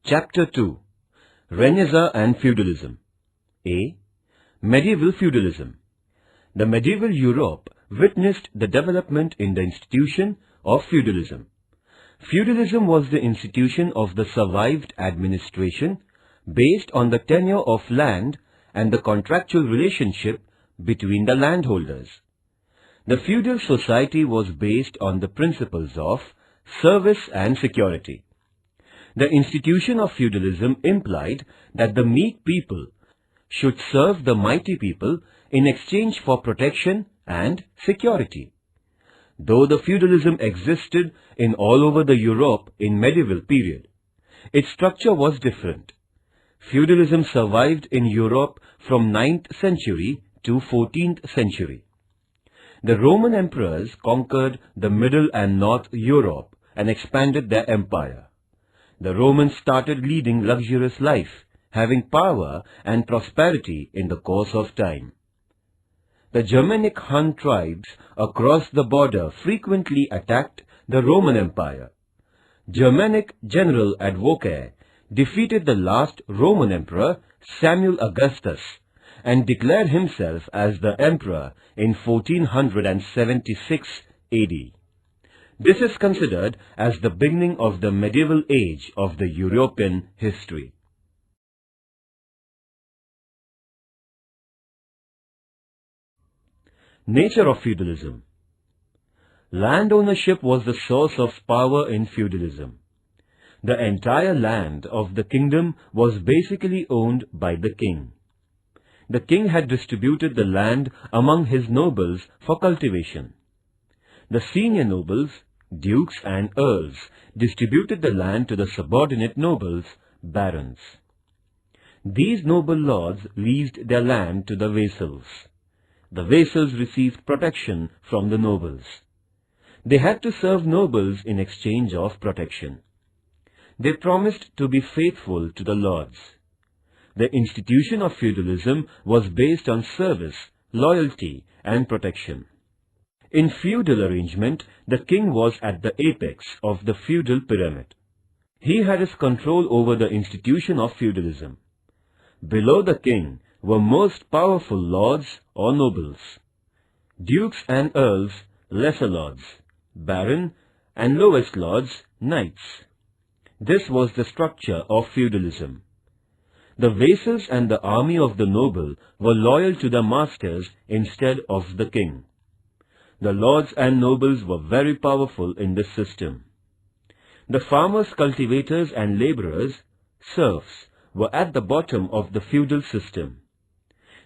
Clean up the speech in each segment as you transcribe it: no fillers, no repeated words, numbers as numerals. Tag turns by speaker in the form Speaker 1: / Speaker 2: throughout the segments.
Speaker 1: Chapter 2. Renaissance and Feudalism. A. Medieval Feudalism. The medieval Europe witnessed the development in the institution of feudalism. Feudalism was the institution of the survived administration based on the tenure of land and the contractual relationship between the landholders. The feudal society was based on the principles of service and security. The institution of feudalism implied that the meek people should serve the mighty people in exchange for protection and security. Though the feudalism existed in all over the Europe in medieval period, its structure was different. Feudalism survived in Europe from 9th century to 14th century. The Roman emperors conquered the Middle and North Europe and expanded their empire. The Romans started leading luxurious life, having power and prosperity in the course of time. The Germanic Hun tribes across the border frequently attacked the Roman Empire. Germanic general Advocate defeated the last Roman emperor, Samuel Augustus, and declared himself as the emperor in 1476 AD. This is considered as the beginning of the medieval age of the European history. Nature of feudalism. Land ownership was the source of power in feudalism. The entire land of the kingdom was basically owned by the king. The king had distributed the land among his nobles for cultivation. The senior nobles, dukes and earls, distributed the land to the subordinate nobles, barons. These noble lords leased their land to the vassals. The vassals received protection from the nobles. They had to serve nobles in exchange of protection. They promised to be faithful to the lords. The institution of feudalism was based on service, loyalty and protection. In feudal arrangement, the king was at the apex of the feudal pyramid. He had his control over the institution of feudalism. Below the king were most powerful lords or nobles, dukes and earls, lesser lords, baron and lowest lords, knights. This was the structure of feudalism. The vassals and the army of the noble were loyal to their masters instead of the king. The lords and nobles were very powerful in this system. The farmers, cultivators and laborers, serfs, were at the bottom of the feudal system.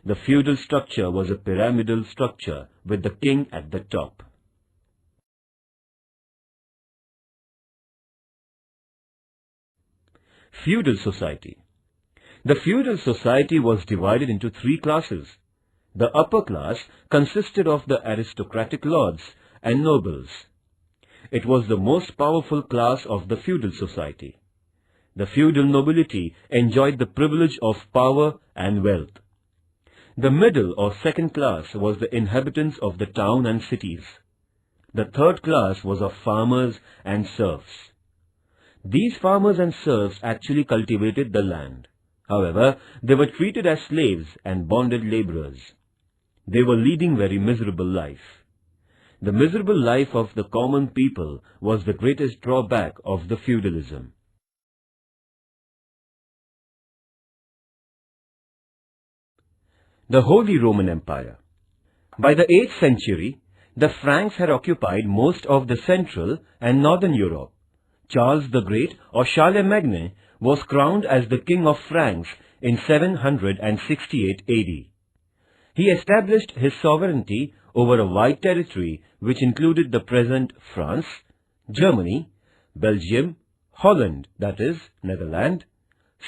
Speaker 1: The feudal structure was a pyramidal structure with the king at the top. Feudal society. The feudal society was divided into three classes. The upper class consisted of the aristocratic lords and nobles. It was the most powerful class of the feudal society. The feudal nobility enjoyed the privilege of power and wealth. The middle or second class was the inhabitants of the town and cities. The third class was of farmers and serfs. These farmers and serfs actually cultivated the land. However, they were treated as slaves and bonded laborers. They were leading very miserable life. The miserable life of the common people was the greatest drawback of the feudalism. The Holy Roman Empire. By the 8th century, the Franks had occupied most of the Central and Northern Europe. Charles the Great, or Charlemagne, was crowned as the King of Franks in 768 AD. He established his sovereignty over a wide territory which included the present France, Germany, Belgium, Holland, that is, Netherlands,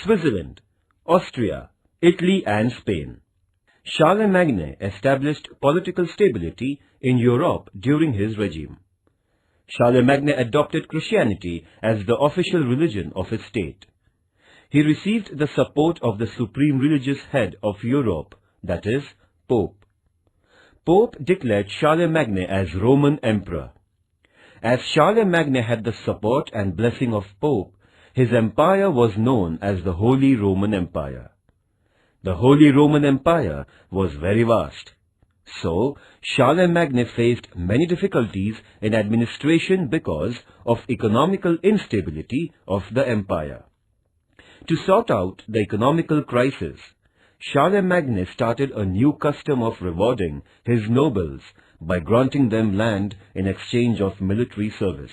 Speaker 1: Switzerland, Austria, Italy and Spain. Charlemagne established political stability in Europe during his regime. Charlemagne adopted Christianity as the official religion of his state. He received the support of the supreme religious head of Europe, that is, Pope. Pope declared Charlemagne as Roman Emperor. As Charlemagne had the support and blessing of Pope, his empire was known as the Holy Roman Empire. The Holy Roman Empire was very vast. So, Charlemagne faced many difficulties in administration because of economical instability of the empire. To sort out the economical crisis, Charlemagne started a new custom of rewarding his nobles by granting them land in exchange of military service.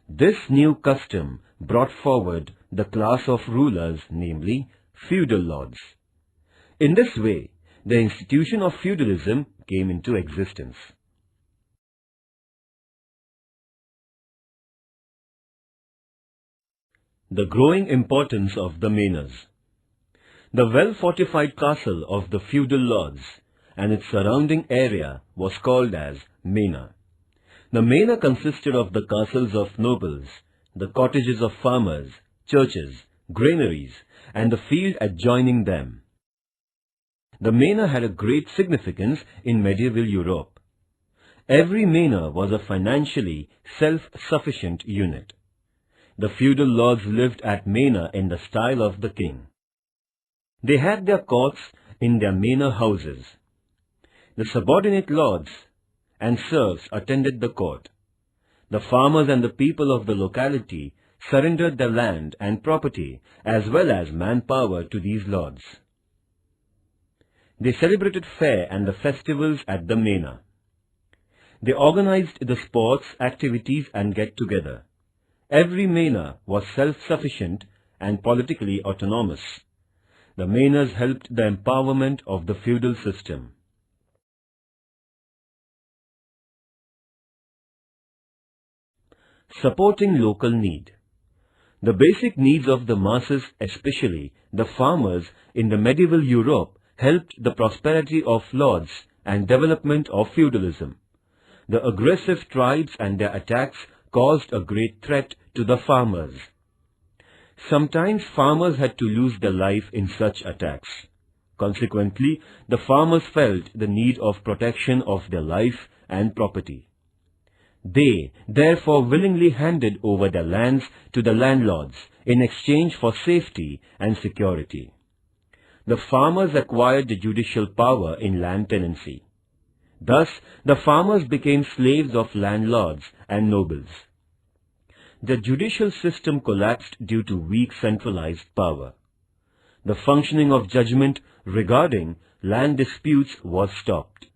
Speaker 1: This new custom brought forward the class of rulers, namely feudal lords. In this way, the institution of feudalism came into existence. The growing importance of the manors. The well-fortified castle of the feudal lords and its surrounding area was called as manor. The manor consisted of the castles of nobles, the cottages of farmers, churches, granaries, and the field adjoining them. The manor had a great significance in medieval Europe. Every manor was a financially self-sufficient unit. The feudal lords lived at manor in the style of the king. They had their courts in their manor houses. The subordinate lords and serfs attended the court. The farmers and the people of the locality surrendered their land and property as well as manpower to these lords. They celebrated fair and the festivals at the manor. They organized the sports, activities and get-together. Every manor was self-sufficient and politically autonomous. The manors helped the empowerment of the feudal system. Supporting local need. The basic needs of the masses, especially the farmers in the medieval Europe, helped the prosperity of lords and development of feudalism. The aggressive tribes and their attacks caused a great threat to the farmers. Sometimes farmers had to lose their life in such attacks. Consequently, the farmers felt the need of protection of their life and property. They therefore willingly handed over their lands to the landlords in exchange for safety and security. The farmers acquired the judicial power in land tenancy. Thus, the farmers became slaves of landlords and nobles. The judicial system collapsed due to weak centralized power. The functioning of judgment regarding land disputes was stopped.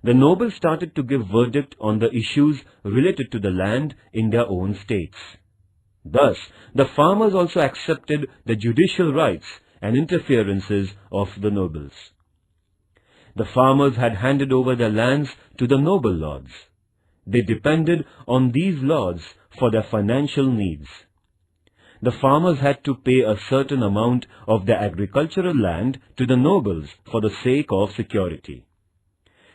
Speaker 1: The nobles started to give verdict on the issues related to the land in their own states. Thus, the farmers also accepted the judicial rights and interferences of the nobles. The farmers had handed over their lands to the noble lords. They depended on these lords for their financial needs. The farmers had to pay a certain amount of their agricultural land to the nobles for the sake of security.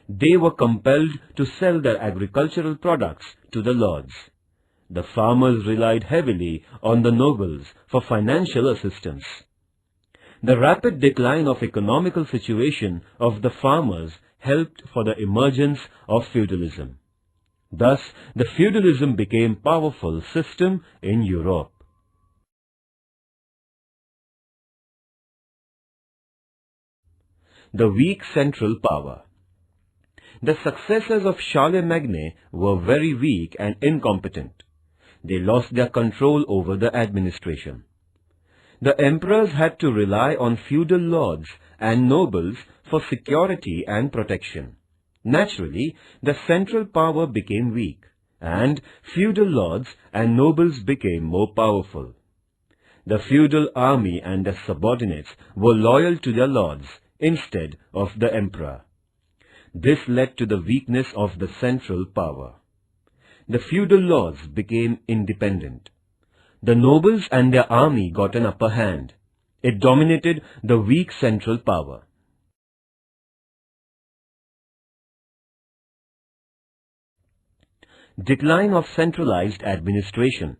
Speaker 1: They were compelled to sell their agricultural products to the lords. The farmers relied heavily on the nobles for financial assistance. The rapid decline of economical situation of the farmers helped for the emergence of feudalism. Thus, the feudalism became a powerful system in Europe. The weak central power. The successors of Charlemagne were very weak and incompetent. They lost their control over the administration. The emperors had to rely on feudal lords and nobles for security and protection. Naturally, the central power became weak, and feudal lords and nobles became more powerful. The feudal army and their subordinates were loyal to their lords instead of the emperor. This led to the weakness of the central power. The feudal lords became independent. The nobles and their army got an upper hand. It dominated the weak central power. Decline of centralized administration.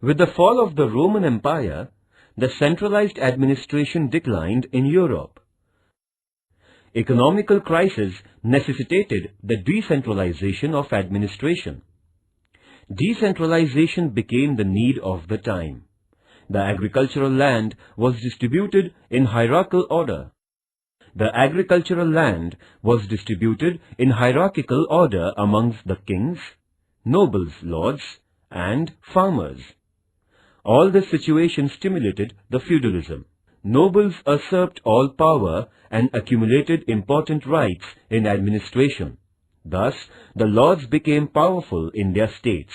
Speaker 1: With the fall of the Roman Empire, the centralized administration declined in Europe. Economical crisis necessitated the decentralization of administration. Decentralization became the need of the time. The agricultural land was distributed in hierarchical order. The agricultural land was distributed in hierarchical order amongst the kings, nobles, lords, and farmers. All this situation stimulated the feudalism. Nobles usurped all power and accumulated important rights in administration. Thus, the lords became powerful in their states.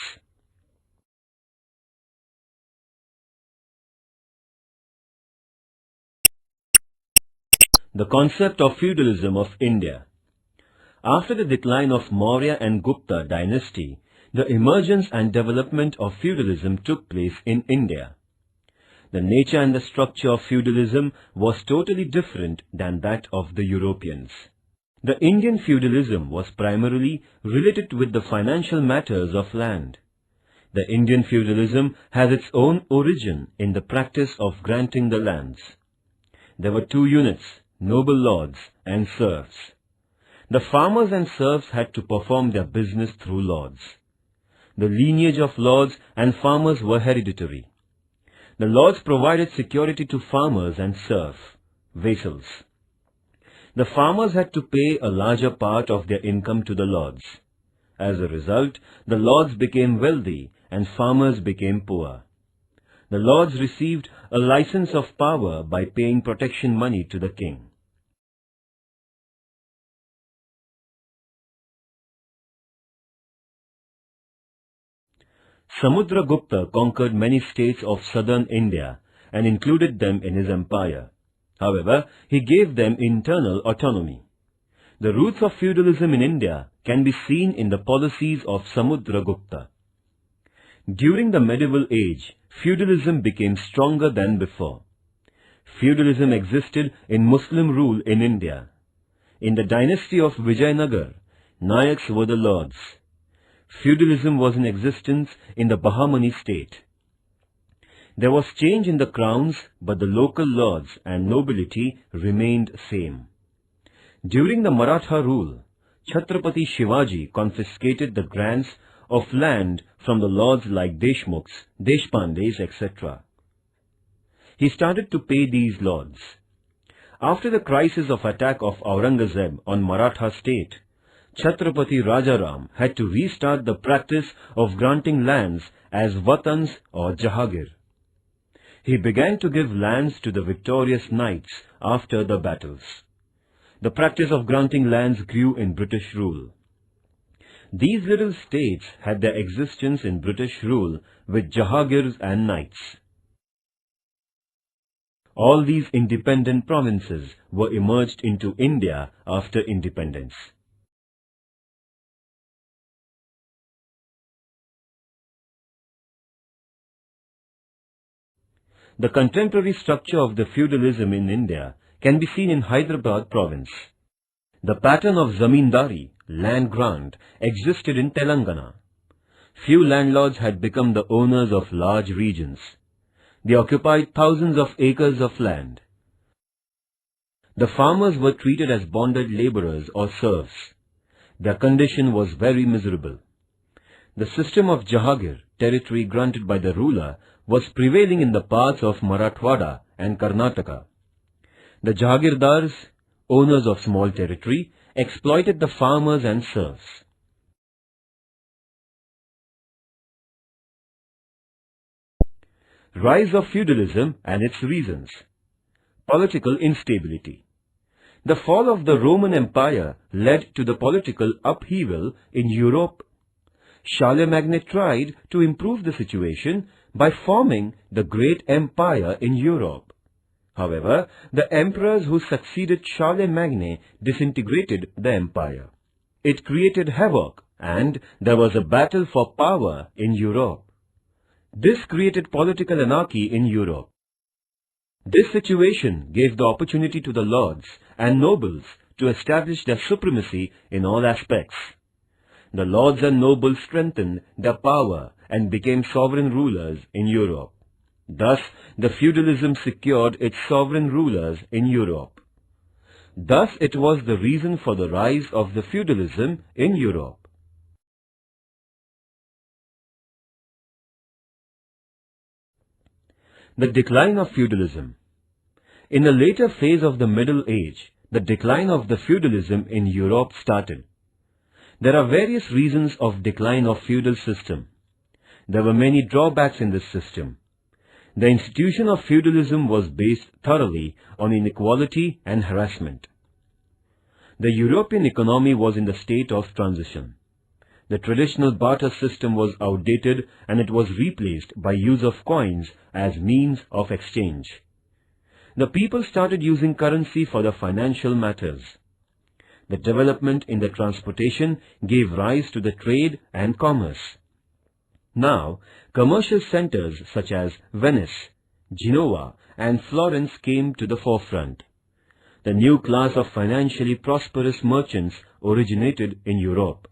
Speaker 1: The concept of feudalism of India. After the decline of Maurya and Gupta dynasty, the emergence and development of feudalism took place in India. The nature and the structure of feudalism was totally different than that of the Europeans. The Indian feudalism was primarily related with the financial matters of land. The Indian feudalism has its own origin in the practice of granting the lands. There were two units, noble lords and serfs. The farmers and serfs had to perform their business through lords. The lineage of lords and farmers were hereditary. The lords provided security to farmers and serfs, vassals. The farmers had to pay a larger part of their income to the lords. As a result, the lords became wealthy and farmers became poor. The lords received a license of power by paying protection money to the king. Samudragupta conquered many states of southern India and included them in his empire. However, he gave them internal autonomy. The roots of feudalism in India can be seen in the policies of Samudragupta. During the medieval age, feudalism became stronger than before. Feudalism existed in Muslim rule in India. In the dynasty of Vijayanagar, Nayaks were the lords. Feudalism was in existence in the Bahmani state. There was change in the crowns, but the local lords and nobility remained same. During the Maratha rule, Chhatrapati Shivaji confiscated the grants of land from the lords like Deshmukhs, Deshpandes, etc. He started to pay these lords. After the crisis of attack of Aurangzeb on Maratha state, Chhatrapati Rajaram had to restart the practice of granting lands as Vatans or Jahagir. He began to give lands to the victorious knights after the battles. The practice of granting lands grew in British rule. These little states had their existence in British rule with Jahagirs and knights. All these independent provinces were emerged into India after independence. The contemporary structure of the feudalism in India can be seen in Hyderabad province. The pattern of zamindari, land grant, existed in Telangana. Few landlords had become the owners of large regions. They occupied thousands of acres of land. The farmers were treated as bonded laborers or serfs. Their condition was very miserable. The system of Jahagir, territory granted by the ruler, was prevailing in the parts of Marathwada and Karnataka. The Jahagirdars, owners of small territory, exploited the farmers and serfs. Rise of feudalism and its reasons. Political instability. The fall of the Roman Empire led to the political upheaval in Europe. Charlemagne tried to improve the situation by forming the great empire in Europe. However, the emperors who succeeded Charlemagne disintegrated the empire. It created havoc and there was a battle for power in Europe. This created political anarchy in Europe. This situation gave the opportunity to the lords and nobles to establish their supremacy in all aspects. The lords and nobles strengthened their power and became sovereign rulers in Europe. Thus, the feudalism secured its sovereign rulers in Europe. Thus, it was the reason for the rise of the feudalism in Europe. The decline of feudalism. In the later phase of the Middle Age, the decline of the feudalism in Europe started. There are various reasons of decline of feudal system. There were many drawbacks in this system. The institution of feudalism was based thoroughly on inequality and harassment. The European economy was in the state of transition. The traditional barter system was outdated and it was replaced by use of coins as means of exchange. The people started using currency for the financial matters. The development in the transportation gave rise to the trade and commerce. Now, commercial centers such as Venice, Genoa and Florence came to the forefront. The new class of financially prosperous merchants originated in Europe.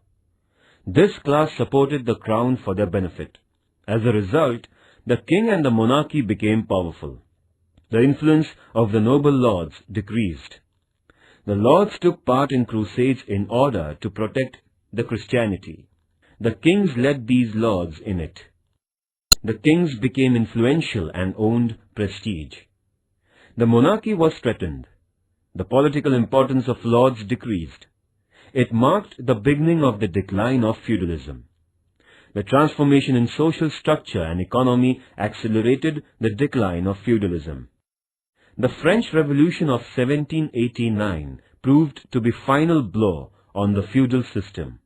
Speaker 1: This class supported the crown for their benefit. As a result, the king and the monarchy became powerful. The influence of the noble lords decreased. The lords took part in crusades in order to protect the Christianity. The kings led these lords in it. The kings became influential and owned prestige. The monarchy was threatened. The political importance of lords decreased. It marked the beginning of the decline of feudalism. The transformation in social structure and economy accelerated the decline of feudalism. The French Revolution of 1789 proved to be final blow on the feudal system.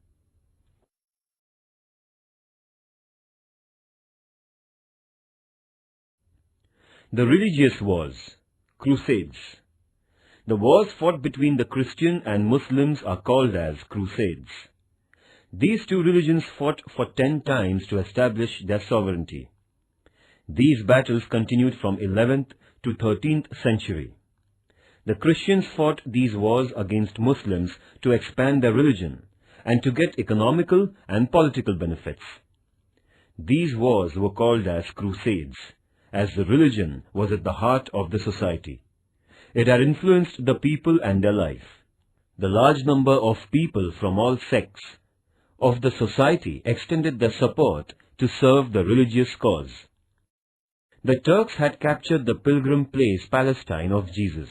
Speaker 1: The religious wars, crusades. The wars fought between the Christian and Muslims are called as crusades. These two religions fought for 10 times to establish their sovereignty. These battles continued from 11th to 13th century. The Christians fought these wars against Muslims to expand their religion and to get economical and political benefits. These wars were called as crusades, as the religion was at the heart of the society. It had influenced the people and their life. The large number of people from all sects of the society extended their support to serve the religious cause. The Turks had captured the pilgrim place Palestine of Jesus.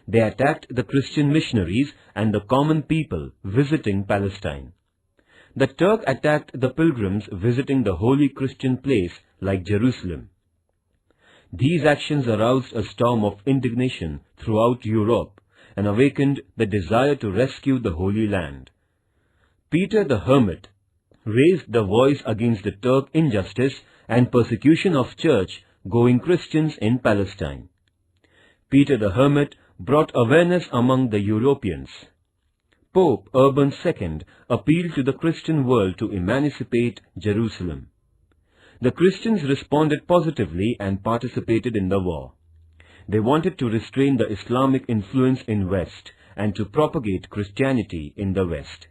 Speaker 1: They attacked the Christian missionaries and the common people visiting Palestine. The Turk attacked the pilgrims visiting the holy Christian place like Jerusalem. These actions aroused a storm of indignation throughout Europe and awakened the desire to rescue the Holy Land. Peter the Hermit raised the voice against the Turk injustice and persecution of church-going Christians in Palestine. Peter the Hermit brought awareness among the Europeans. Pope Urban II appealed to the Christian world to emancipate Jerusalem. The Christians responded positively and participated in the war. They wanted to restrain the Islamic influence in West and to propagate Christianity in the West.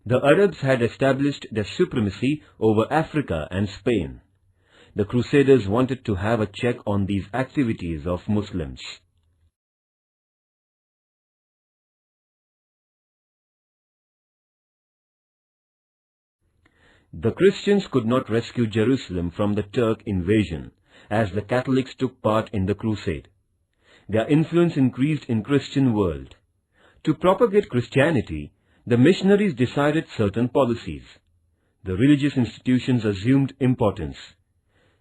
Speaker 1: The Arabs had established their supremacy over Africa and Spain. The Crusaders wanted to have a check on these activities of Muslims. The Christians could not rescue Jerusalem from the Turk invasion, as the Catholics took part in the crusade. Their influence increased in Christian world. To propagate Christianity, the missionaries decided certain policies. The religious institutions assumed importance.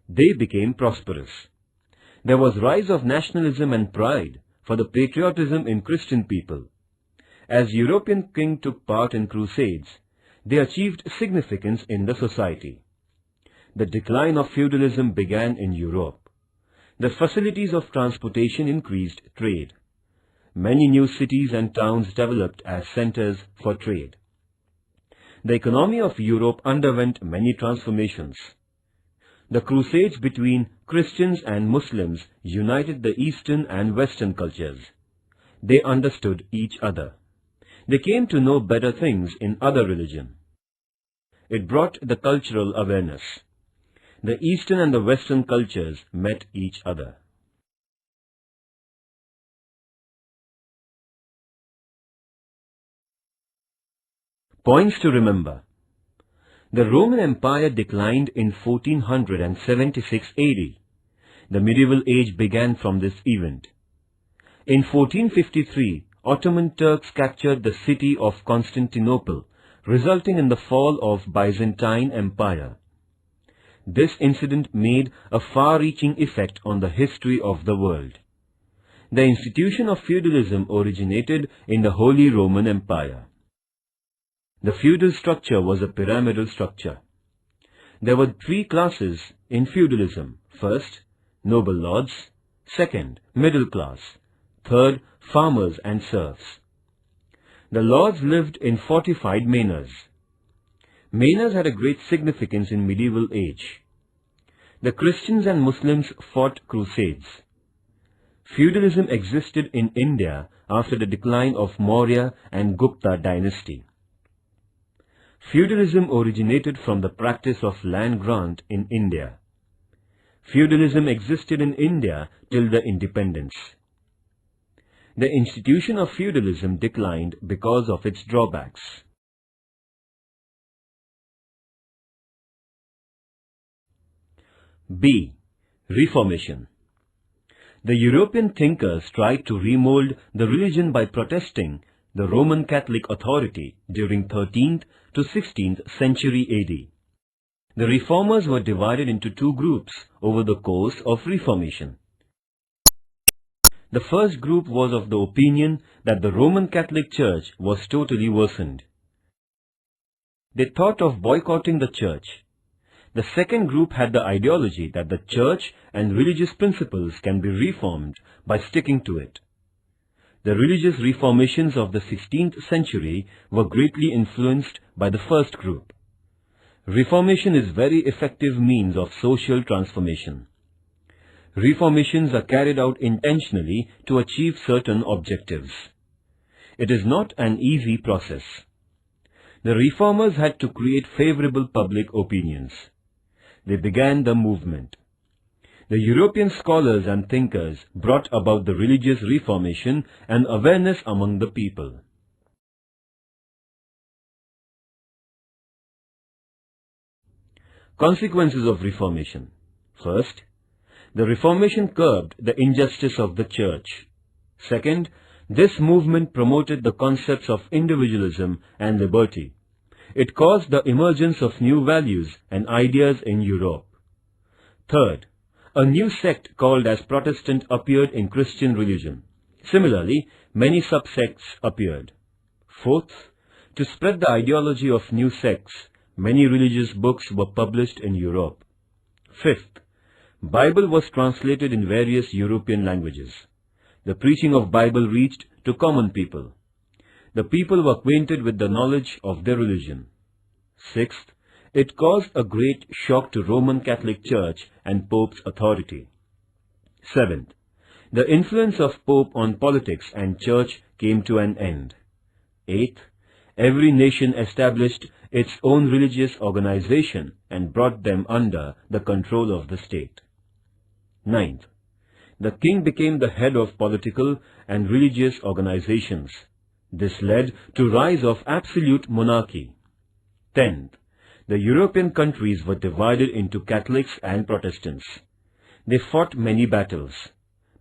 Speaker 1: They became prosperous. There was rise of nationalism and pride for the patriotism in Christian people. As European kings took part in crusades, they achieved significance in the society. The decline of feudalism began in Europe. The facilities of transportation increased trade. Many new cities and towns developed as centers for trade. The economy of Europe underwent many transformations. The crusades between Christians and Muslims united the Eastern and Western cultures. They understood each other. They came to know better things in other religion. It brought the cultural awareness. The Eastern and the Western cultures met each other. Points to remember. The Roman Empire declined in 1476 AD. The medieval age began from this event. In 1453, Ottoman Turks captured the city of Constantinople, resulting in the fall of Byzantine Empire. This incident made a far-reaching effect on the history of the world. The institution of feudalism originated in the Holy Roman Empire. The feudal structure was a pyramidal structure. There were three classes in feudalism. First, noble lords. Second, middle class. Third, farmers and serfs. The lords lived in fortified manors. Manors had a great significance in medieval age. The Christians and Muslims fought crusades. Feudalism existed in India after the decline of Maurya and Gupta dynasty. Feudalism originated from the practice of land grant in India. Feudalism existed in India till the independence. The institution of feudalism declined because of its drawbacks. B. Reformation. The European thinkers tried to remold the religion by protesting the Roman Catholic authority during 13th to 16th century AD. The reformers were divided into two groups over the course of Reformation. The first group was of the opinion that the Roman Catholic Church was totally worsened. They thought of boycotting the church. The second group had the ideology that the church and religious principles can be reformed by sticking to it. The religious reformations of the 16th century were greatly influenced by the first group. Reformation is very effective means of social transformation. Reformations are carried out intentionally to achieve certain objectives. It is not an easy process. The reformers had to create favorable public opinions. They began the movement. The European scholars and thinkers brought about the religious reformation and awareness among the people. Consequences of Reformation. First, the Reformation curbed the injustice of the church. Second, this movement promoted the concepts of individualism and liberty. It caused the emergence of new values and ideas in Europe. Third, a new sect called as Protestant appeared in Christian religion. Similarly, many subsects appeared. Fourth, to spread the ideology of new sects, many religious books were published in Europe. Fifth, Bible was translated in various European languages. The preaching of Bible reached to common people. The people were acquainted with the knowledge of their religion. Sixth, it caused a great shock to Roman Catholic Church and Pope's authority. Seventh, the influence of Pope on politics and Church came to an end. Eighth, every nation established its own religious organization and brought them under the control of the state. Ninth, the king became the head of political and religious organizations. This led to rise of absolute monarchy. 10th, the European countries were divided into Catholics and Protestants. They fought many battles.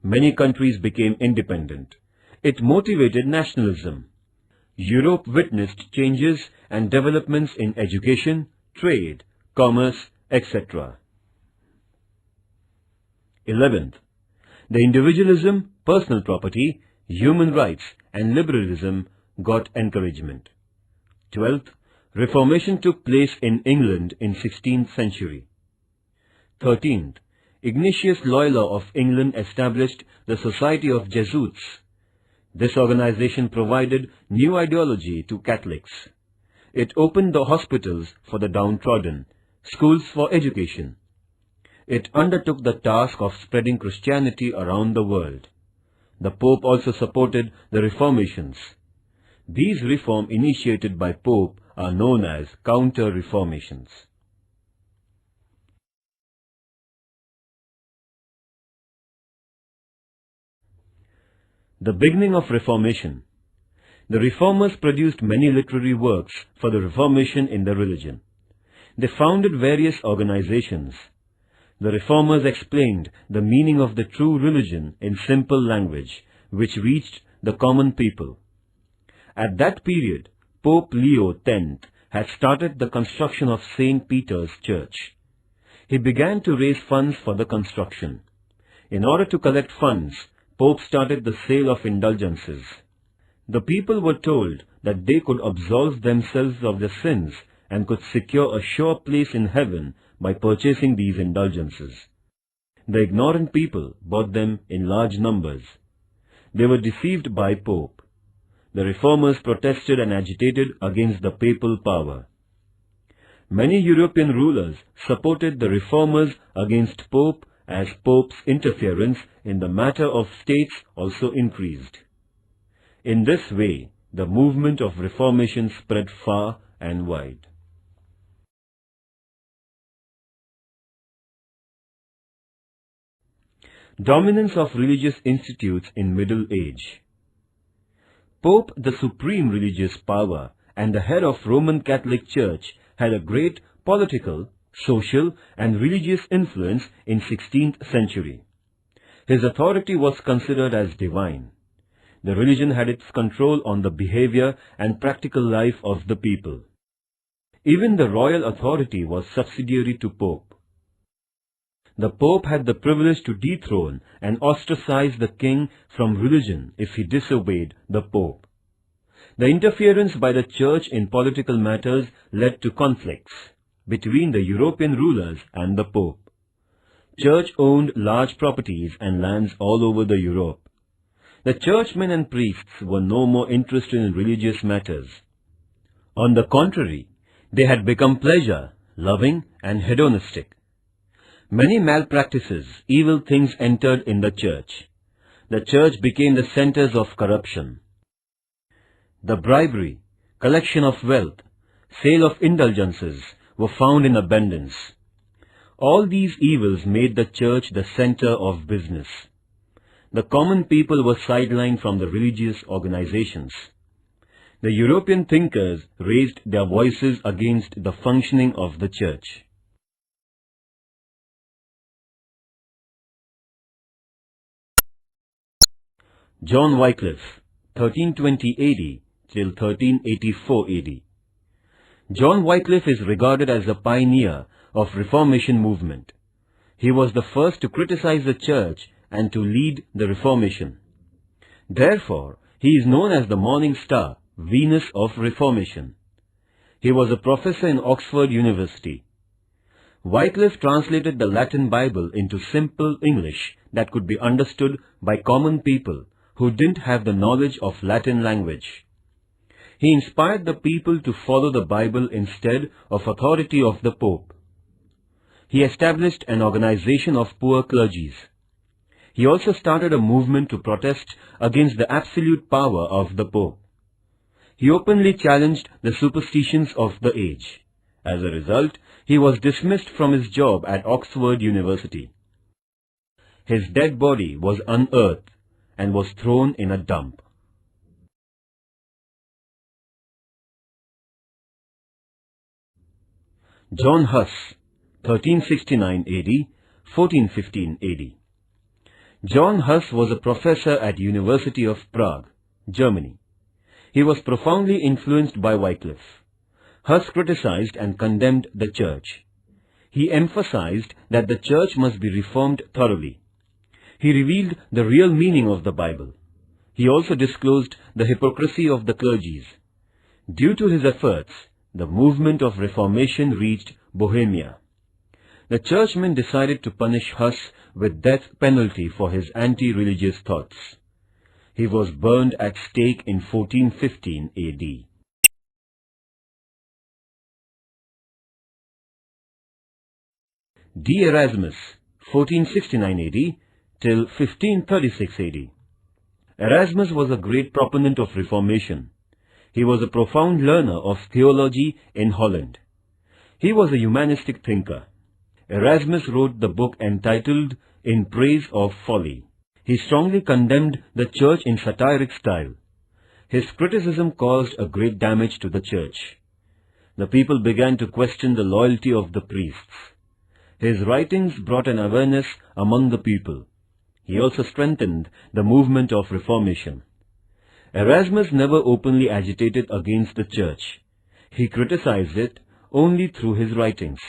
Speaker 1: Many countries became independent. It motivated nationalism. Europe witnessed changes and developments in education, trade, commerce, etc. 11th, the individualism, personal property, human rights and liberalism got encouragement. 12th, Reformation took place in England in 16th century. 13th, Ignatius Loyola of England established the Society of Jesuits. This organization provided new ideology to Catholics. It opened the hospitals for the downtrodden, schools for education. It undertook the task of spreading Christianity around the world. The Pope also supported the reformations. These reforms initiated by Pope are known as counter-reformations. The beginning of Reformation. The Reformers produced many literary works for the Reformation in the religion. They founded various organizations. The reformers explained the meaning of the true religion in simple language, which reached the common people. At that period, Pope Leo X had started the construction of St. Peter's Church. He began to raise funds for the construction. In order to collect funds, Pope started the sale of indulgences. The people were told that they could absolve themselves of their sins and could secure a sure place in heaven by purchasing these indulgences. The ignorant people bought them in large numbers. They were deceived by Pope. The reformers protested and agitated against the papal power. Many European rulers supported the reformers against Pope as Pope's interference in the matter of states also increased. In this way, the movement of Reformation spread far and wide. Dominance of religious institutes in Middle Age. Pope, the supreme religious power and the head of Roman Catholic Church, had a great political, social and religious influence in 16th century. His authority was considered as divine. The religion had its control on the behavior and practical life of the people. Even the royal authority was subsidiary to Pope. The Pope had the privilege to dethrone and ostracize the king from religion if he disobeyed the Pope. The interference by the Church in political matters led to conflicts between the European rulers and the Pope. Church owned large properties and lands all over the Europe. The churchmen and priests were no more interested in religious matters. On the contrary, they had become pleasure-loving and hedonistic. Many malpractices, evil things entered in the church. The church became the centers of corruption. The bribery, collection of wealth, sale of indulgences were found in abundance. All these evils made the church the center of business. The common people were sidelined from the religious organizations. The European thinkers raised their voices against the functioning of the church. John Wycliffe, 1320 AD till 1384 AD. John Wycliffe is regarded as a pioneer of Reformation movement. He was the first to criticize the church and to lead the Reformation. Therefore, he is known as the morning star, Venus of Reformation. He was a professor in Oxford University. Wycliffe translated the Latin Bible into simple English that could be understood by common people who didn't have the knowledge of Latin language. He inspired the people to follow the Bible instead of authority of the Pope. He established an organization of poor clergies. He also started a movement to protest against the absolute power of the Pope. He openly challenged the superstitions of the age. As a result, he was dismissed from his job at Oxford University. His dead body was unearthed and was thrown in a dump. John Huss, 1369 AD, 1415 AD. John Huss was a professor at University of Prague, Germany. He was profoundly influenced by Wycliffe. Huss criticized and condemned the church. He emphasized that the church must be reformed thoroughly. He revealed the real meaning of the Bible. He also disclosed the hypocrisy of the clergies. Due to his efforts, the movement of Reformation reached Bohemia. The churchmen decided to punish Huss with death penalty for his anti-religious thoughts. He was burned at stake in 1415 AD. D. Erasmus, 1469 AD till 1536 AD. Erasmus was a great proponent of Reformation. He was a profound learner of theology in Holland. He was a humanistic thinker. Erasmus wrote the book entitled In Praise of Folly. He strongly condemned the church in satiric style. His criticism caused a great damage to the church. The people began to question the loyalty of the priests. His writings brought an awareness among the people. He also strengthened the movement of Reformation. Erasmus never openly agitated against the Church. He criticized it only through his writings.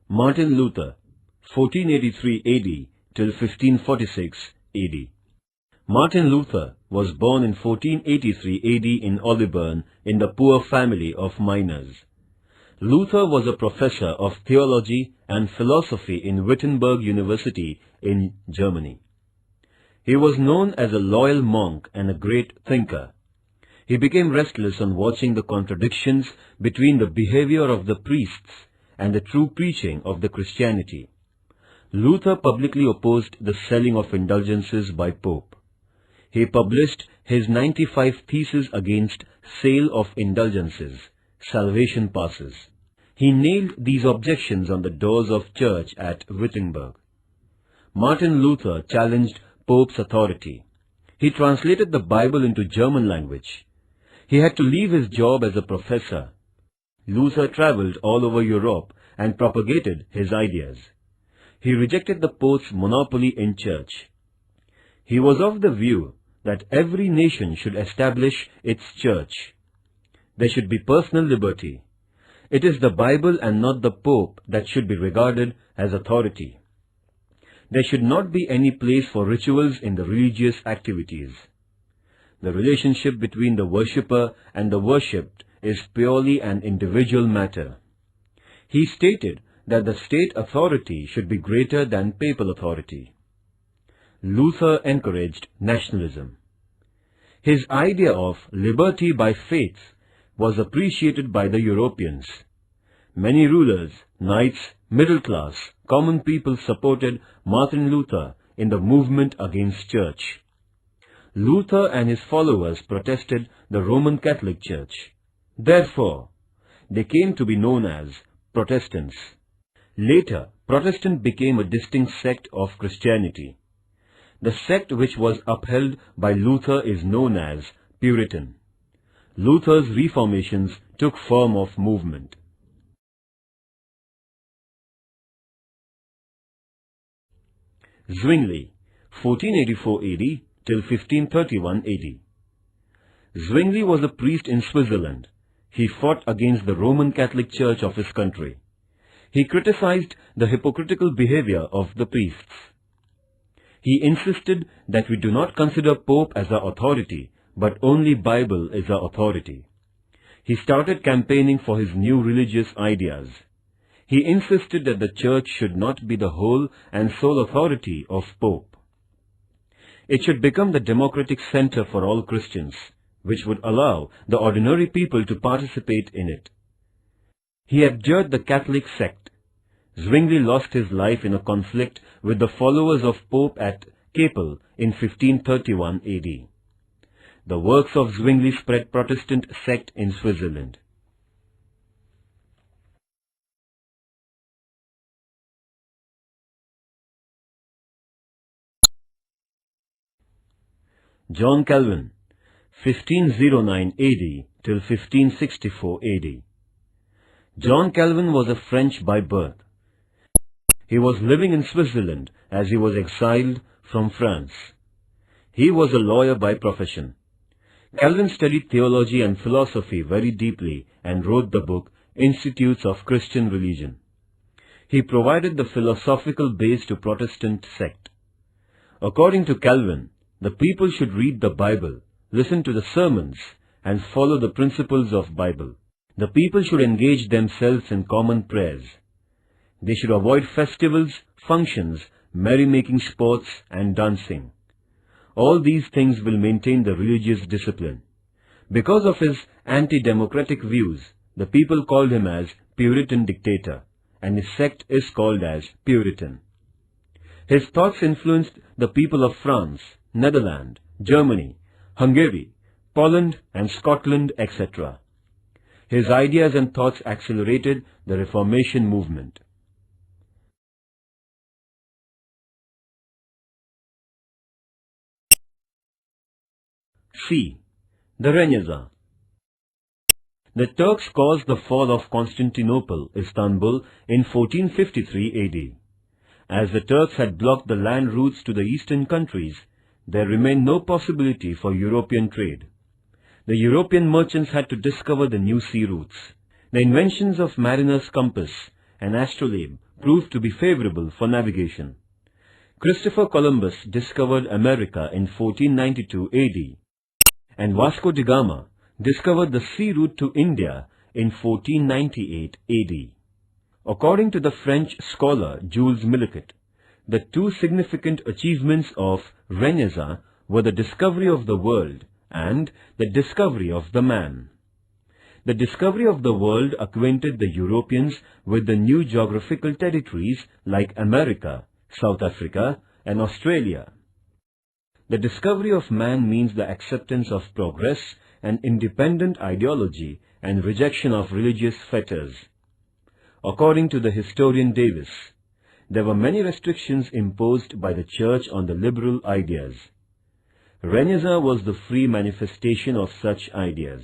Speaker 1: Martin Luther, 1483 AD till 1546 AD. Martin Luther was born in 1483 AD in Olibern in the poor family of miners. Luther was a professor of theology and philosophy in Wittenberg University in Germany. He was known as a loyal monk and a great thinker. He became restless on watching the contradictions between the behavior of the priests and the true preaching of the Christianity. Luther publicly opposed the selling of indulgences by Pope. He published his 95 Theses against sale of indulgences, salvation passes. He nailed these objections on the doors of church at Wittenberg. Martin Luther challenged Pope's authority. He translated the Bible into German language. He had to leave his job as a professor. Luther traveled all over Europe and propagated his ideas. He rejected the Pope's monopoly in church. He was of the view that every nation should establish its church. There should be personal liberty. It is the Bible and not the Pope that should be regarded as authority. There should not be any place for rituals in the religious activities. The relationship between the worshipper and the worshipped is purely an individual matter. He stated that the state authority should be greater than papal authority. Luther encouraged nationalism. His idea of liberty by faith was appreciated by the Europeans. Many rulers, knights, middle class, common people supported Martin Luther in the movement against church. Luther and his followers protested the Roman Catholic Church. Therefore, they came to be known as Protestants. Later, Protestant became a distinct sect of Christianity. The sect which was upheld by Luther is known as Puritan. Luther's reformations took form of movement. Zwingli, 1484 AD till 1531 AD. Zwingli was a priest in Switzerland. He fought against the Roman Catholic Church of his country. He criticized the hypocritical behavior of the priests. He insisted that we do not consider Pope as our authority, but only Bible is our authority. He started campaigning for his new religious ideas. He insisted that the church should not be the whole and sole authority of Pope. It should become the democratic center for all Christians, which would allow the ordinary people to participate in it. He abjured the Catholic sect. Zwingli lost his life in a conflict with the followers of Pope at Kappel in 1531 AD. The works of Zwingli spread Protestant sect in Switzerland. John Calvin, 1509 AD till 1564 AD. John Calvin was a French by birth. He was living in Switzerland as he was exiled from France. He was a lawyer by profession. Calvin studied theology and philosophy very deeply and wrote the book Institutes of Christian Religion. He provided the philosophical base to Protestant sect. According to Calvin, the people should read the Bible, listen to the sermons, and follow the principles of Bible. The people should engage themselves in common prayers. They should avoid festivals, functions, merrymaking sports, and dancing. All these things will maintain the religious discipline. Because of his anti-democratic views, the people called him as Puritan dictator, and his sect is called as Puritan. His thoughts influenced the people of France, Netherlands, Germany, Hungary, Poland, and Scotland, etc. His ideas and thoughts accelerated the Reformation movement. C. The Renaissance. The Turks caused the fall of Constantinople, Istanbul, in 1453 AD. As the Turks had blocked the land routes to the eastern countries, there remained no possibility for European trade. The European merchants had to discover the new sea routes. The inventions of mariner's compass and astrolabe proved to be favorable for navigation. Christopher Columbus discovered America in 1492 AD, and Vasco da Gama discovered the sea route to India in 1498 AD. According to the French scholar Jules Milliquet, the two significant achievements of Renaissance were the discovery of the world and the discovery of the man. The discovery of the world acquainted the Europeans with the new geographical territories like America, South Africa, and Australia. The discovery of man means the acceptance of progress and independent ideology and rejection of religious fetters. According to the historian Davis, there were many restrictions imposed by the Church on the liberal ideas. Renaissance was the free manifestation of such ideas.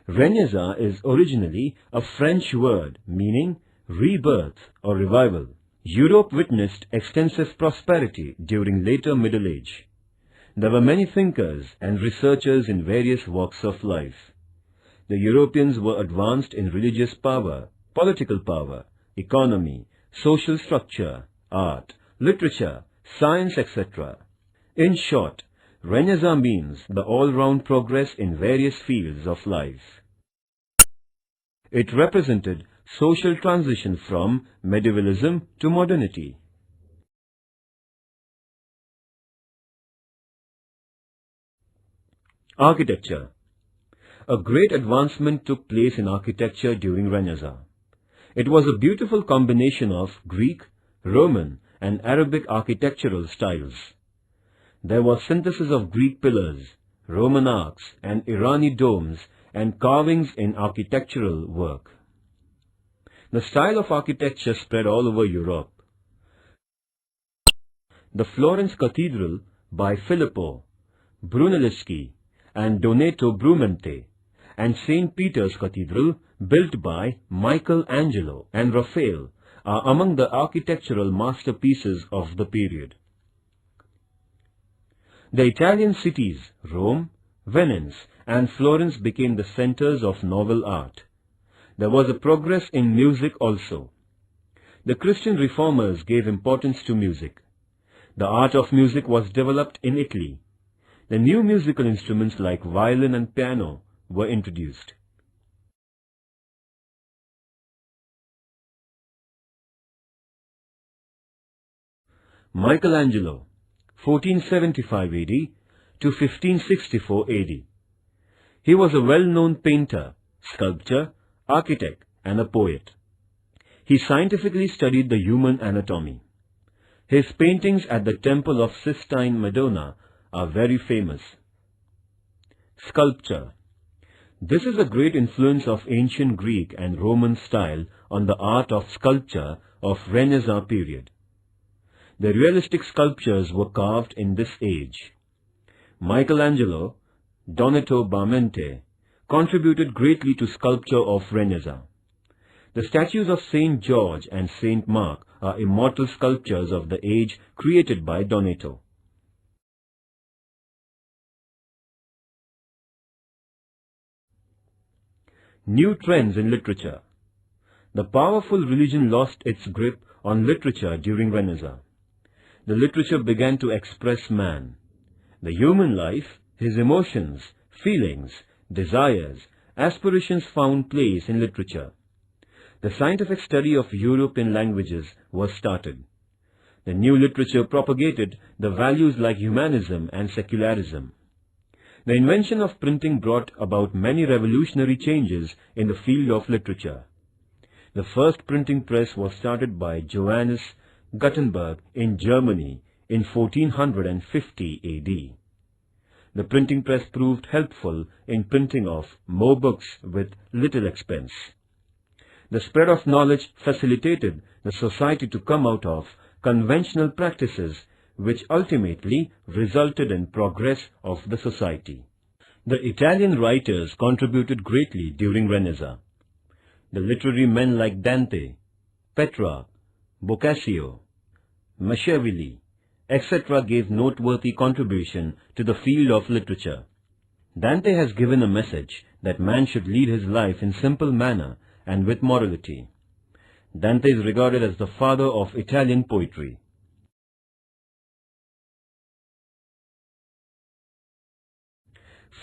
Speaker 1: Renaissance is originally a French word meaning rebirth or revival. Europe witnessed extensive prosperity during later Middle Age. There were many thinkers and researchers in various walks of life. The Europeans were advanced in religious power, political power, economy, social structure, art, literature, science, etc. In short, Renaissance means the all-round progress in various fields of life. It represented social transition from medievalism to modernity. Architecture. A great advancement took place in architecture during Renaissance. It was a beautiful combination of Greek, Roman, and Arabic architectural styles. There was synthesis of Greek pillars, Roman arcs, and Irani domes and carvings in architectural work. The style of architecture spread all over Europe. The Florence Cathedral by Filippo Brunelleschi and Donato Bramante, and St. Peter's Cathedral, built by Michelangelo and Raphael, are among the architectural masterpieces of the period. The Italian cities, Rome, Venice, and Florence became the centers of novel art. There was a progress in music also. The Christian reformers gave importance to music. The art of music was developed in Italy. The new musical instruments like violin and piano were introduced. Michelangelo, 1475 AD to 1564 AD. He was a well-known painter, sculptor, architect, and a poet. He scientifically studied the human anatomy. His paintings at the Temple of Sistine Madonna are very famous. Sculpture. This is a great influence of ancient Greek and Roman style on the art of sculpture of Renaissance period. The realistic sculptures were carved in this age. Michelangelo, Donato Bramante, contributed greatly to sculpture of Renaissance. The statues of Saint George and Saint Mark are immortal sculptures of the age created by Donato. New trends in literature. The powerful religion lost its grip on literature during Renaissance. The literature began to express man. The human life, his emotions, feelings, desires, aspirations found place in literature. The scientific study of European languages was started. The new literature propagated the values like humanism and secularism. The invention of printing brought about many revolutionary changes in the field of literature. The first printing press was started by Johannes Gutenberg in Germany in 1450 AD. The printing press proved helpful in printing of more books with little expense. The spread of knowledge facilitated the society to come out of conventional practices which ultimately resulted in progress of the society. The Italian writers contributed greatly during Renaissance. The literary men like Dante, Petrarch, Boccaccio, Machiavelli, etc. gave noteworthy contribution to the field of literature. Dante has given a message that man should lead his life in simple manner and with morality. Dante is regarded as the father of Italian poetry.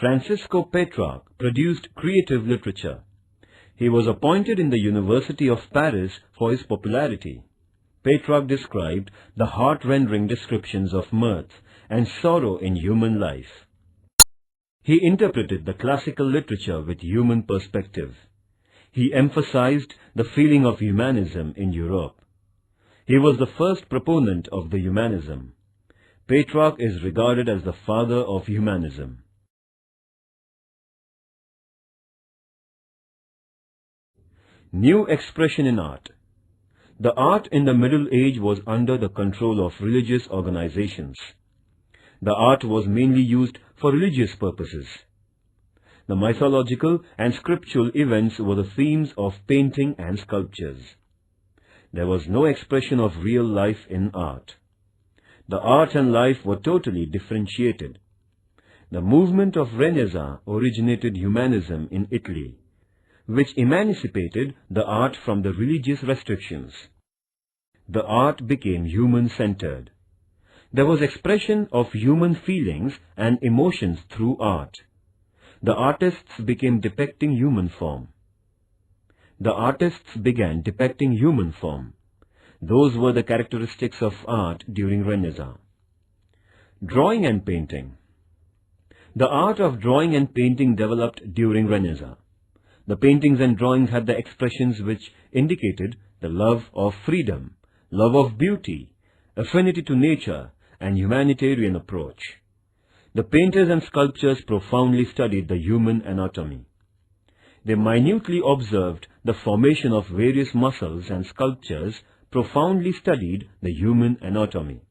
Speaker 1: Francisco Petrarch produced creative literature. He was appointed in the University of Paris for his popularity. Petrarch described the heart-rending descriptions of mirth and sorrow in human life. He interpreted the classical literature with human perspective. He emphasized the feeling of humanism in Europe. He was the first proponent of the humanism. Petrarch is regarded as the father of humanism. New expression in art. The art in the Middle Age was under the control of religious organizations. The art was mainly used for religious purposes. The mythological and scriptural events were the themes of painting and sculptures. There was no expression of real life in art. The art and life were totally differentiated. The movement of Renaissance originated humanism in Italy, which emancipated the art from the religious restrictions. The art became human-centered. There was expression of human feelings and emotions through art. The artists became depicting human form. The artists began depicting human form. Those were the characteristics of art during Renaissance. Drawing and painting. The art of drawing and painting developed during Renaissance. The paintings and drawings had the expressions which indicated the love of freedom, love of beauty, affinity to nature, and humanitarian approach. The painters and sculptors profoundly studied the human anatomy. They minutely observed the formation of various muscles, and sculptures profoundly studied the human anatomy.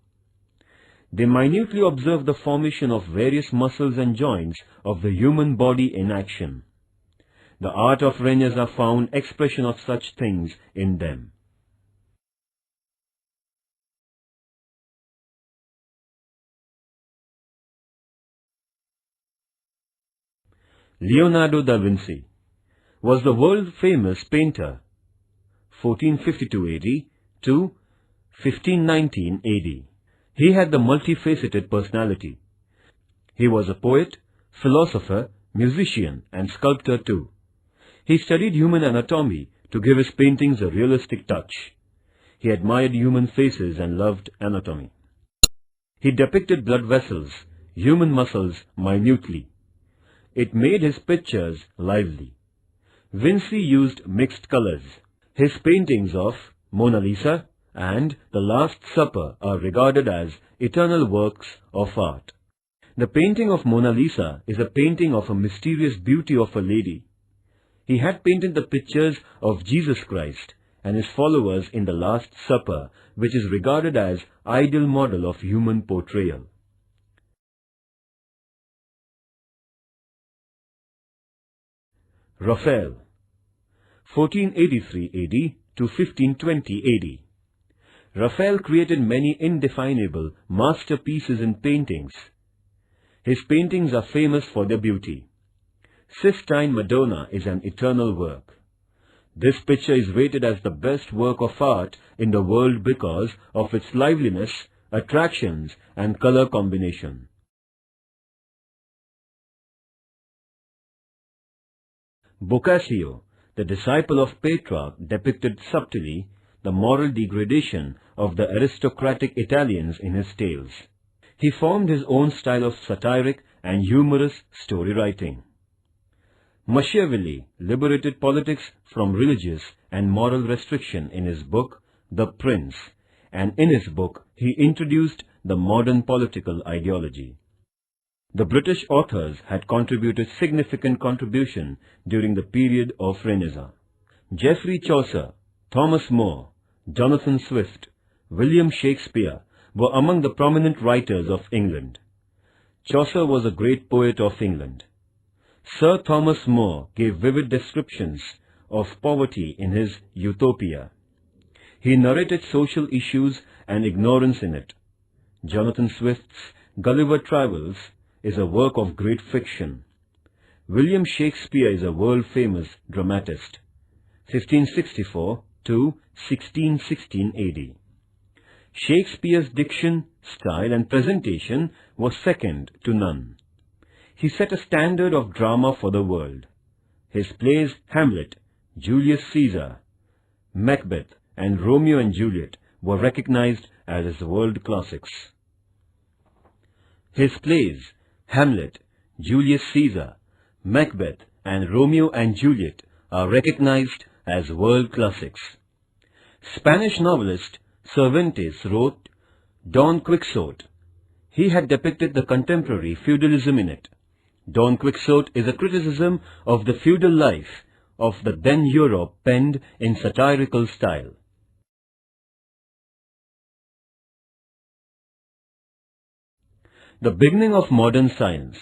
Speaker 1: They minutely observed the formation of various muscles and joints of the human body in action. The art of Renaissance found expression of such things in them. Leonardo da Vinci was the world-famous painter, 1452 AD to 1519 AD. He had the multifaceted personality. He was a poet, philosopher, musician, and sculptor too. He studied human anatomy to give his paintings a realistic touch. He admired human faces and loved anatomy. He depicted blood vessels, human muscles minutely. It made his pictures lively. Vinci used mixed colors. His paintings of Mona Lisa and The Last Supper are regarded as eternal works of art. The painting of Mona Lisa is a painting of a mysterious beauty of a lady. He had painted the pictures of Jesus Christ and his followers in The Last Supper, which is regarded as ideal model of human portrayal. Raphael, 1483 AD to 1520 AD. Raphael created many indefinable masterpieces in paintings. His paintings are famous for their beauty. Sistine Madonna is an eternal work. This picture is rated as the best work of art in the world because of its liveliness, attractions, and color combination. Boccaccio, the disciple of Petrarch, depicted subtly the moral degradation of the aristocratic Italians in his tales. He formed his own style of satiric and humorous story writing. Machiavelli liberated politics from religious and moral restriction in his book, The Prince, and in his book he introduced the modern political ideology. The British authors had contributed significant contribution during the period of Renaissance. Geoffrey Chaucer, Thomas More, Jonathan Swift, William Shakespeare were among the prominent writers of England. Chaucer was a great poet of England. Sir Thomas More gave vivid descriptions of poverty in his Utopia. He narrated social issues and ignorance in it. Jonathan Swift's Gulliver Travels is a work of great fiction. William Shakespeare is a world-famous dramatist, 1564 to 1616 AD. Shakespeare's diction, style and presentation was second to none. He set a standard of drama for the world. His plays Hamlet, Julius Caesar, Macbeth and Romeo and Juliet were recognized as world classics. His plays Hamlet, Julius Caesar, Macbeth and Romeo and Juliet are recognized as world classics. Spanish novelist Cervantes wrote Don Quixote. He had depicted the contemporary feudalism in it. Don Quixote is a criticism of the feudal life of the then Europe penned in satirical style. The beginning of modern science.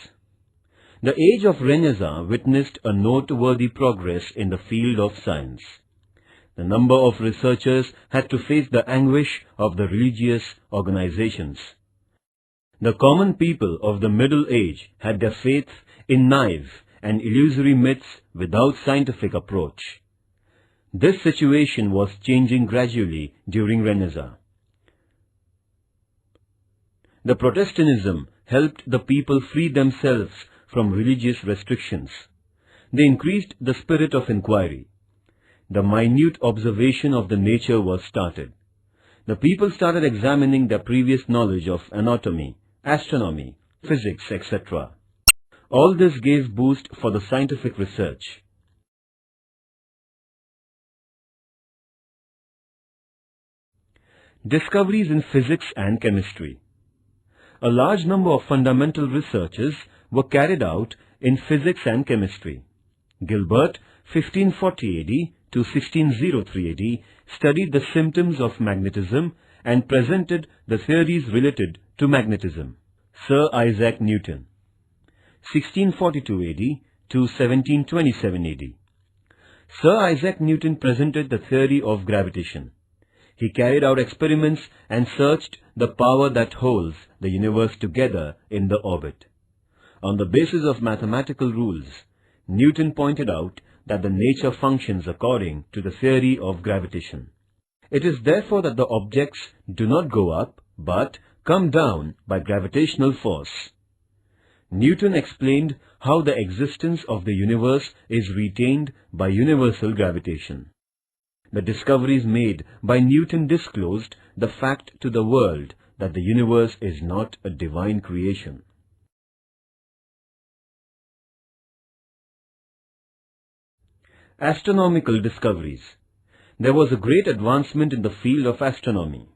Speaker 1: The age of Renaissance witnessed a noteworthy progress in the field of science. The number of researchers had to face the anguish of the religious organizations. The common people of the Middle Age had their faith in naive and illusory myths without scientific approach. This situation was changing gradually during Renaissance. The Protestantism helped the people free themselves from religious restrictions. They increased the spirit of inquiry. The minute observation of the nature was started. The people started examining their previous knowledge of anatomy, astronomy, physics, etc. All this gave boost for the scientific research. Discoveries in physics and chemistry. A large number of fundamental researches were carried out in physics and chemistry. Gilbert, 1540 AD to 1603 AD, studied the symptoms of magnetism and presented the theories related to magnetism. Sir Isaac Newton, 1642 AD to 1727 AD. Sir Isaac Newton presented the theory of gravitation. He carried out experiments and searched the power that holds the universe together in the orbit. On the basis of mathematical rules, Newton pointed out that the nature functions according to the theory of gravitation. It is therefore that the objects do not go up, but come down by gravitational force. Newton explained how the existence of the universe is retained by universal gravitation. The discoveries made by Newton disclosed the fact to the world that the universe is not a divine creation. Astronomical discoveries. There was a great advancement in the field of astronomy.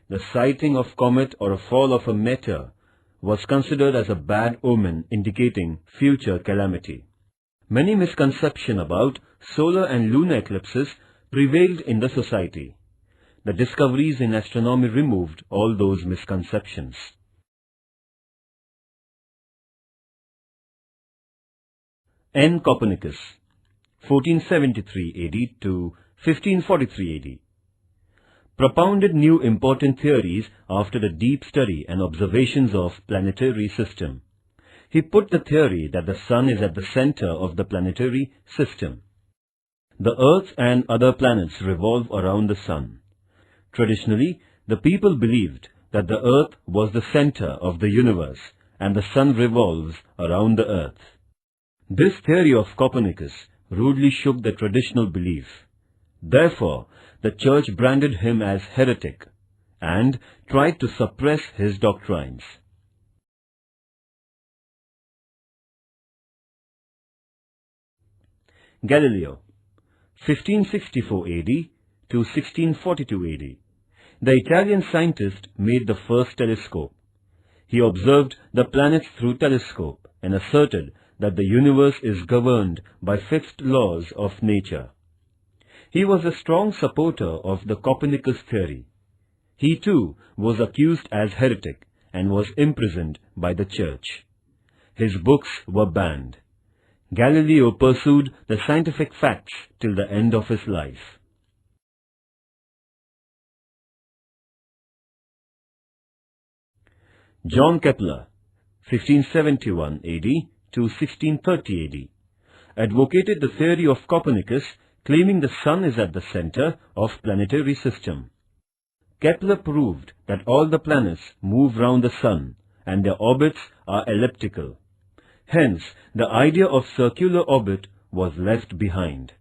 Speaker 1: The sighting of comet or a fall of a meteor was considered as a bad omen indicating future calamity. Many misconceptions about solar and lunar eclipses prevailed in the society. The discoveries in astronomy removed all those misconceptions. N. Copernicus, 1473 AD to 1543 AD, propounded new important theories after the deep study and observations of planetary system. He put the theory that the sun is at the center of the planetary system. The Earth and other planets revolve around the sun. Traditionally, the people believed that the Earth was the center of the universe and the sun revolves around the Earth. This theory of Copernicus rudely shook the traditional belief. Therefore, the Church branded him as heretic and tried to suppress his doctrines. Galileo, 1564 AD to 1642 AD. The Italian scientist made the first telescope. He observed the planets through telescope and asserted that the universe is governed by fixed laws of nature. He was a strong supporter of the Copernicus theory. He too was accused as heretic and was imprisoned by the church. His books were banned. Galileo pursued the scientific facts till the end of his life. John Kepler, 1571 AD to 1630 AD, advocated the theory of Copernicus, claiming the sun is at the center of planetary system. Kepler proved that all the planets move round the sun and their orbits are elliptical. Hence, the idea of circular orbit was left behind.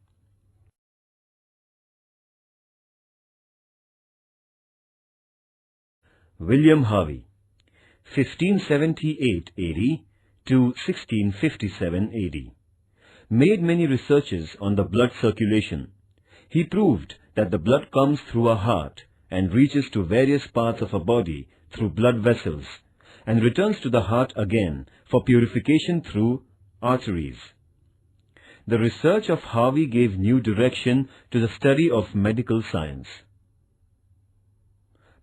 Speaker 1: William Harvey, 1578 AD to 1657 AD, made many researches on the blood circulation. He proved that the blood comes through our heart and reaches to various parts of our body through blood vessels and returns to the heart again for purification through arteries. The research of Harvey gave new direction to the study of medical science.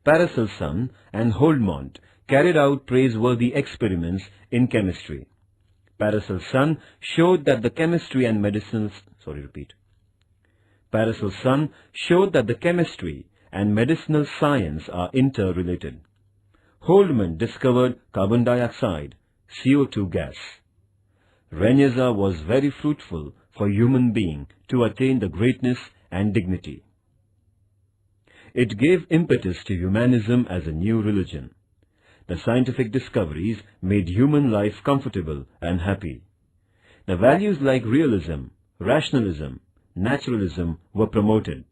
Speaker 1: Paracelsus and Holdmont carried out praiseworthy experiments in chemistry. Paracelsus showed that the chemistry and medicinal science are interrelated. Holdmont discovered carbon dioxide, CO2 gas. Reneza was very fruitful for human being to attain the greatness and dignity. It gave impetus to humanism as a new religion. The scientific discoveries made human life comfortable and happy. The values like realism, rationalism, naturalism were promoted.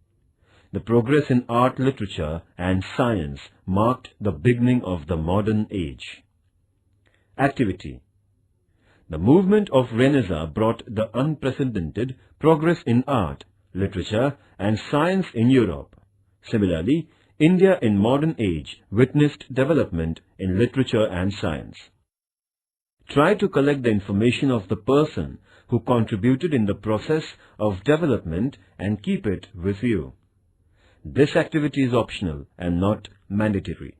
Speaker 1: The progress in art, literature and science marked the beginning of the modern age. Activity. The movement of Renaissance brought the unprecedented progress in art, literature and science in Europe. Similarly, India in modern age witnessed development in literature and science. Try to collect the information of the person who contributed in the process of development and keep it with you. This activity is optional and not mandatory.